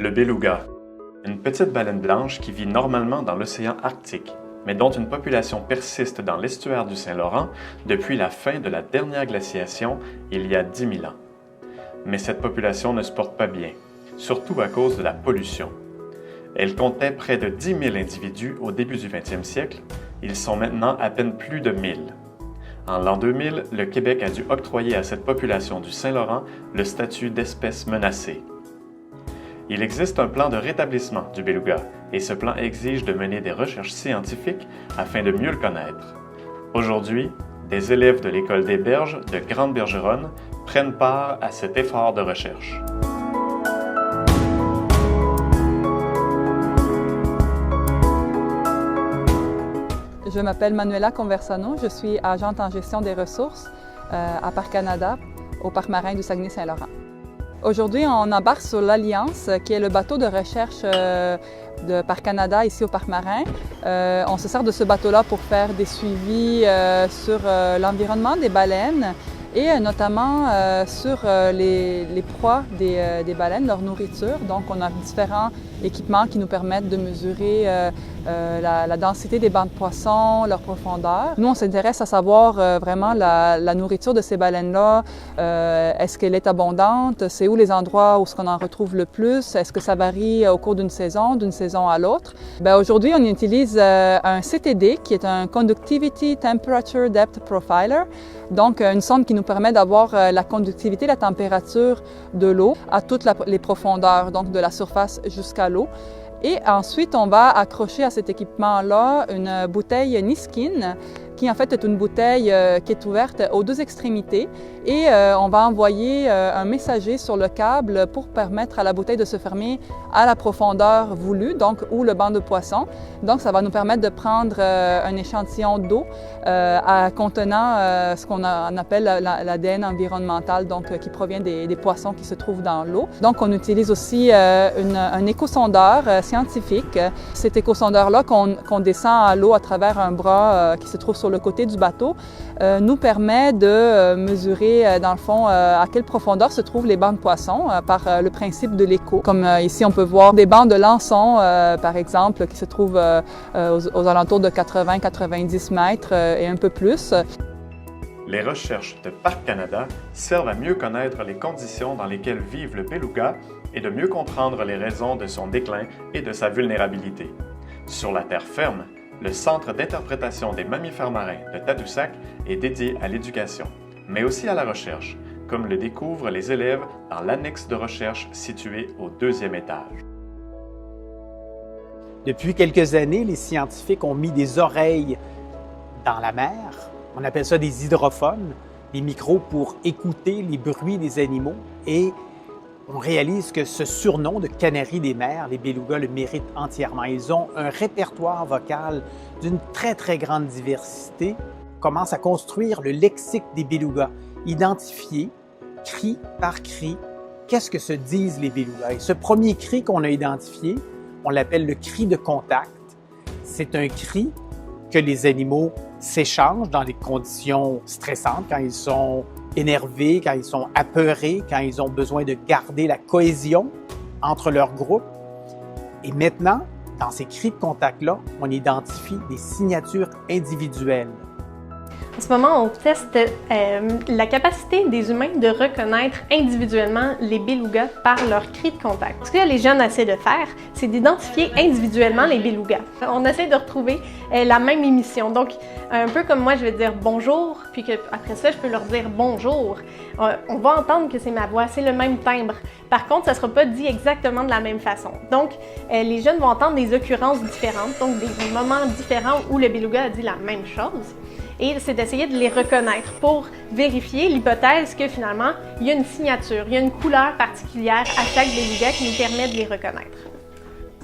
Le beluga, une petite baleine blanche qui vit normalement dans l'océan Arctique, mais dont une population persiste dans l'estuaire du Saint-Laurent depuis la fin de la dernière glaciation il y a 10 000 ans. Mais cette population ne se porte pas bien, surtout à cause de la pollution. Elle comptait près de 10 000 individus au début du 20e siècle, ils sont maintenant à peine plus de 1000. En l'an 2000, le Québec a dû octroyer à cette population du Saint-Laurent le statut d'espèce menacée. Il existe un plan de rétablissement du beluga et ce plan exige de mener des recherches scientifiques afin de mieux le connaître. Aujourd'hui, des élèves de l'École des Berges de Grande-Bergeronne prennent part à cet effort de recherche. Je m'appelle Manuela Conversano, je suis agente en gestion des ressources à Parc Canada, au Parc marin du Saguenay-Saint-Laurent. Aujourd'hui, on embarque sur l'Alliance, qui est le bateau de recherche de Parc Canada ici au Parc marin. On se sert de ce bateau-là pour faire des suivis sur l'environnement des baleines et notamment sur les proies des baleines, leur nourriture. Donc, on a différents équipements qui nous permettent de mesurer la densité des bancs de poissons, leur profondeur. Nous, on s'intéresse à savoir vraiment la nourriture de ces baleines-là. Est-ce qu'elle est abondante? C'est où les endroits où on en retrouve le plus? Est-ce que ça varie au cours d'une saison à l'autre? Aujourd'hui, on utilise un CTD, qui est un Conductivity Temperature Depth Profiler. Donc, une sonde qui nous permet d'avoir la conductivité, la température de l'eau à toutes les profondeurs, donc de la surface jusqu'à l'eau. Et ensuite, on va accrocher à cet équipement-là une bouteille Niskin, qui en fait est une bouteille qui est ouverte aux deux extrémités. Et on va envoyer un messager sur le câble pour permettre à la bouteille de se fermer à la profondeur voulue, donc où le banc de poisson. Donc, ça va nous permettre de prendre un échantillon d'eau contenant ce qu'on appelle l'ADN environnemental, donc qui provient des poissons qui se trouvent dans l'eau. Donc, on utilise aussi un échosondeur scientifique. Cet échosondeur-là qu'on descend à l'eau à travers un bras qui se trouve sur le côté du bateau nous permet de mesurer dans le fond à quelle profondeur se trouvent les bancs de poissons par le principe de l'écho. Comme ici on peut voir des bancs de lançons par exemple qui se trouvent aux alentours de 80-90 mètres et un peu plus. Les recherches de Parc Canada servent à mieux connaître les conditions dans lesquelles vivent le beluga et de mieux comprendre les raisons de son déclin et de sa vulnérabilité. Sur la terre ferme, le Centre d'interprétation des mammifères marins de Tadoussac est dédié à l'éducation, mais aussi à la recherche, comme le découvrent les élèves dans l'annexe de recherche située au 2e étage. Depuis quelques années, les scientifiques ont mis des oreilles dans la mer. On appelle ça des hydrophones, des micros pour écouter les bruits des animaux. Et on réalise que ce surnom de canari des mers, les belugas le méritent entièrement. Ils ont un répertoire vocal d'une très, très grande diversité. On commence à construire le lexique des belugas, identifier, cri par cri, qu'est-ce que se disent les belugas. Et ce premier cri qu'on a identifié, on l'appelle le cri de contact. C'est un cri que les animaux s'échangent dans des conditions stressantes, quand ils sont énervés, quand ils sont apeurés, quand ils ont besoin de garder la cohésion entre leur groupe. Et maintenant, dans ces cris de contact-là, on identifie des signatures individuelles. En ce moment, on teste la capacité des humains de reconnaître individuellement les belugas par leur cri de contact. Ce que les jeunes essaient de faire, c'est d'identifier individuellement les belugas. On essaie de retrouver la même émission. Donc, un peu comme moi, je vais dire bonjour, puis après ça, je peux leur dire bonjour. On va entendre que c'est ma voix, c'est le même timbre. Par contre, ça ne sera pas dit exactement de la même façon. Donc, les jeunes vont entendre des occurrences différentes, donc des moments différents où le beluga a dit la même chose. Et c'est d'essayer de les reconnaître pour vérifier l'hypothèse que finalement, il y a une signature, il y a une couleur particulière à chaque beluga qui nous permet de les reconnaître.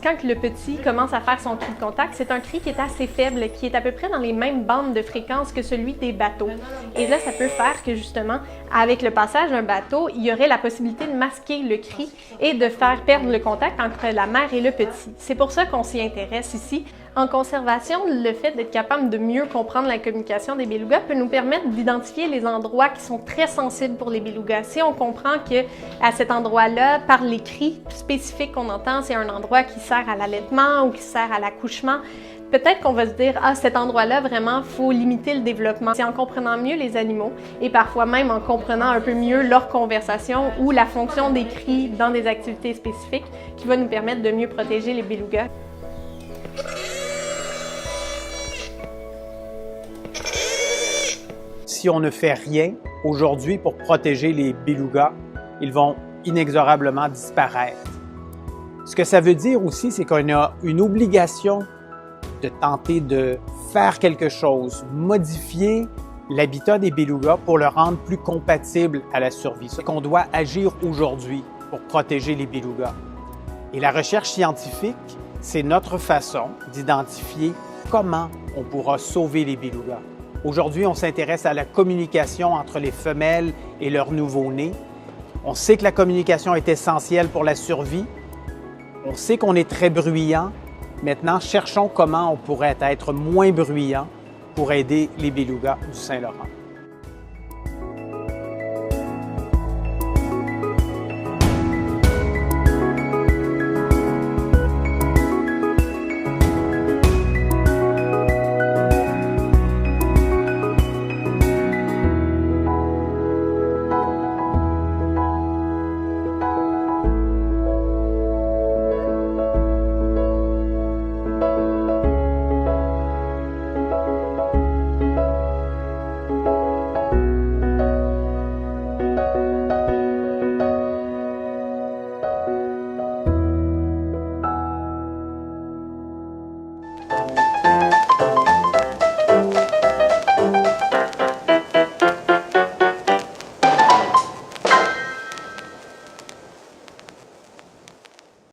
Quand le petit commence à faire son cri de contact, c'est un cri qui est assez faible, qui est à peu près dans les mêmes bandes de fréquence que celui des bateaux. Et là, ça peut faire que justement, avec le passage d'un bateau, il y aurait la possibilité de masquer le cri et de faire perdre le contact entre la mère et le petit. C'est pour ça qu'on s'y intéresse ici. En conservation, le fait d'être capable de mieux comprendre la communication des belugas peut nous permettre d'identifier les endroits qui sont très sensibles pour les belugas. Si on comprend qu'à cet endroit-là, par les cris spécifiques qu'on entend, c'est un endroit qui sert à l'allaitement ou qui sert à l'accouchement, peut-être qu'on va se dire « Ah, cet endroit-là, vraiment, il faut limiter le développement ». C'est en comprenant mieux les animaux et parfois même en comprenant un peu mieux leur conversation ou la fonction des cris dans des activités spécifiques qui va nous permettre de mieux protéger les belugas. Si on ne fait rien aujourd'hui pour protéger les belugas, ils vont inexorablement disparaître. Ce que ça veut dire aussi, c'est qu'on a une obligation de tenter de faire quelque chose, modifier l'habitat des belugas pour le rendre plus compatible à la survie. C'est qu'on doit agir aujourd'hui pour protéger les belugas. Et la recherche scientifique, c'est notre façon d'identifier comment on pourra sauver les belugas. Aujourd'hui, on s'intéresse à la communication entre les femelles et leurs nouveau-nés. On sait que la communication est essentielle pour la survie. On sait qu'on est très bruyant. Maintenant, cherchons comment on pourrait être moins bruyant pour aider les belugas du Saint-Laurent.